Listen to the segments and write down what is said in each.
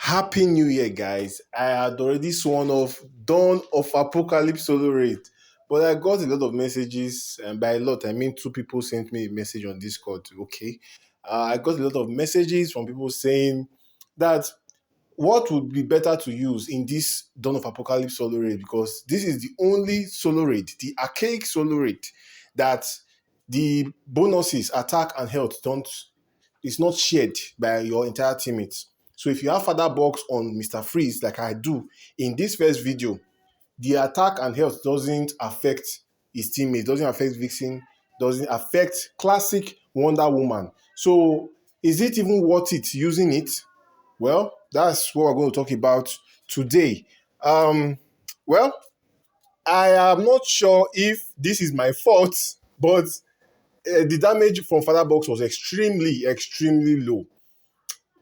Happy New Year, guys. I had already sworn off Dawn of Apocalypse solo raid, but I got a lot of messages, and by a lot, I mean two people sent me a message on Discord. Okay. I got a lot of messages from people saying that what would be better to use in this Dawn of Apocalypse solo raid because this is the only solo raid, the archaic solo raid, that the bonuses, attack, and health don't is not shared by your entire teammates. So if you have Father Box on Mr. Freeze, like I do in this first video, the attack and health doesn't affect his teammates, doesn't affect Vixen, doesn't affect classic Wonder Woman. So is it even worth it using it? Well, that's what we're going to talk about today. Well, I am not sure if this is my fault, but the damage from Father Box was extremely low.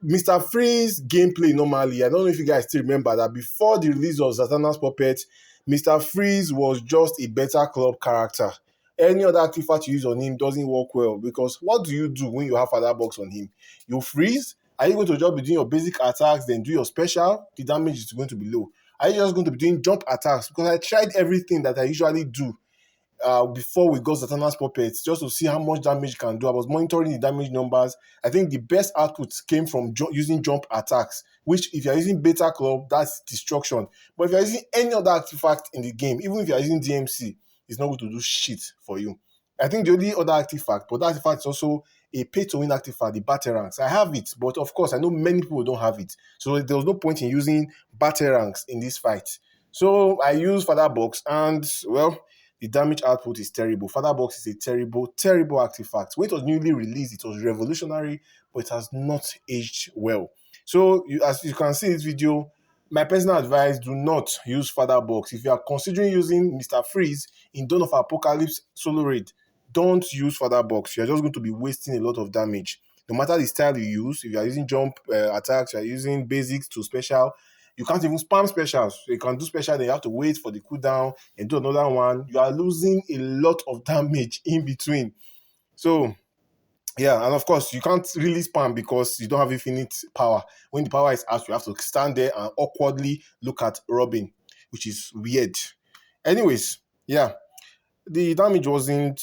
Mr. Freeze gameplay normally, I don't know if you guys still remember that before the release of Zatanna'S Puppet, Mr. Freeze was just a better club character. Any other artifact you use on him doesn't work well because what do you do when you have Father Box on him? You freeze? Are you going to just be doing your basic attacks, then do your special? The damage is going to be low. Are you just going to be doing jump attacks? Because I tried everything that I usually do before we got Zatanna'S Puppets just to see how much damage it can do. I was monitoring the damage numbers. I think the best output came from using jump attacks, which if you're using Beta Club, that's destruction. But if you're using any other artifact in the game, even if you're using DMC, it's not going to do shit for you. I think the only other artifact, but that artifact is also a pay-to-win artifact, the Batarangs. I have it, but of course, I know many people don't have it. So there was no point in using Batarangs in this fight. So I used Father Box, and well, the damage output is terrible. Father Box is a terrible artifact. When it was newly released, it was revolutionary, but it has not aged well. So, as you can see in this video, my personal advice, do not use Father Box. If you are considering using Mr. Freeze in Dawn of Apocalypse solo raid, don't use Father Box. You're just going to be wasting a lot of damage. No matter the style you use, if you are using jump attacks, you are using basics to special, you can't even spam specials. You can do special, then you have to wait for the cooldown and do another one. You are losing a lot of damage in between. So, yeah, and of course, you can't really spam because you don't have infinite power. When the power is out, you have to stand there and awkwardly look at Robin, which is weird. Anyways, yeah, the damage wasn't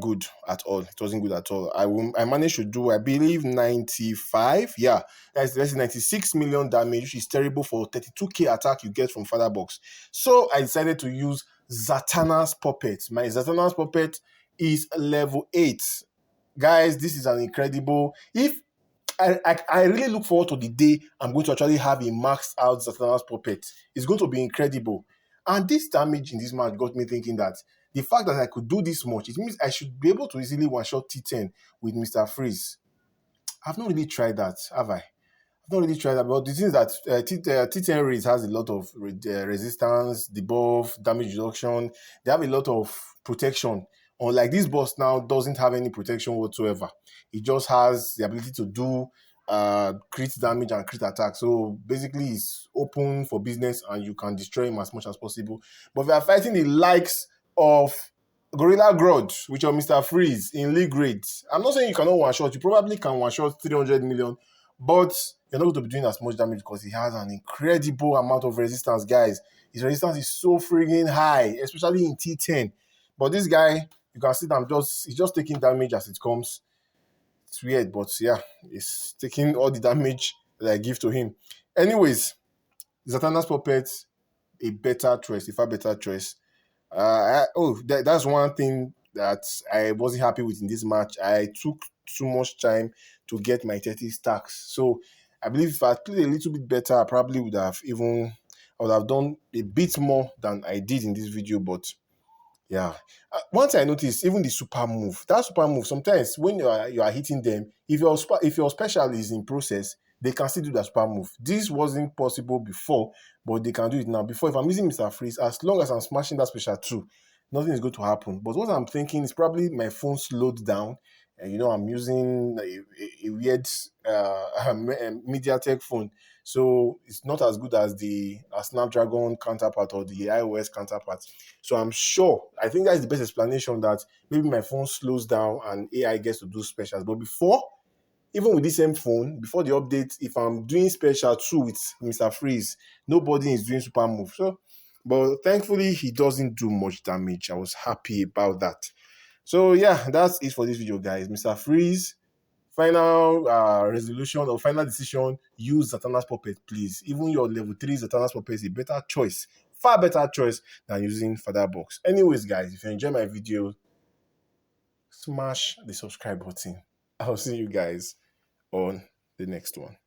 good at all. It wasn't good at all. I managed to do, I believe, 95. Yeah, that's 96 million damage, which is terrible for 32k attack you get from Father Box. So I decided to use Zatanna'S Puppet. My Zatanna'S Puppet is level 8. Guys, this is an incredible... If I really look forward to the day I'm going to actually have a maxed out Zatanna'S Puppet. It's going to be incredible. And this damage in this match got me thinking that the fact that I could do this much, it means I should be able to easily one-shot T10 with Mr. Freeze. I've not really tried that, have I? I've not really tried that, but the thing is that T10 raids has a lot of resistance, debuff, damage reduction. They have a lot of protection. Unlike this boss now doesn't have any protection whatsoever. It just has the ability to do crit damage and crit attack. So basically it's open for business and you can destroy him as much as possible. But if you are fighting the likes of Gorilla Grodd, which are Mr. Freeze in League Raids, I'm not saying you cannot one-shot. You probably can one-shot 300 million, but you're not going to be doing as much damage because he has an incredible amount of resistance, guys. His resistance is so friggin' high, especially in T10. But this guy, you can see that he's just taking damage as it comes. It's weird, but yeah, he's taking all the damage that I give to him. Anyways, Zatanna'S Puppet, a far better choice. That's one thing that I wasn't happy with in this match. I took too much time to get my 30 stacks. So I believe if I played a little bit better, I probably would have done a bit more than I did in this video. But yeah, once I noticed, even the super move, sometimes when you are hitting them, if your special is in process, they can still do that super move. This wasn't possible before, but they can do it now. Before, if I'm using Mr. Freeze, as long as I'm smashing that special too, nothing is going to happen. But what I'm thinking is probably my phone slowed down. And I'm using a weird MediaTek phone. So it's not as good as the Snapdragon counterpart or the iOS counterpart. So I think that's the best explanation, that maybe my phone slows down and AI gets to do specials. But before, Even with this same phone, before the update, if I'm doing special 2 with Mr. Freeze, nobody is doing super move. So, but thankfully, he doesn't do much damage. I was happy about that. So yeah, that's it for this video, guys. Mr. Freeze, final resolution or final decision, use Zatanna'S puppet, please. Even your level 3 Zatanna'S puppet is a better choice, far better choice than using Father Box. Anyways, guys, if you enjoy my video, smash the subscribe button. I'll see you guys on the next one.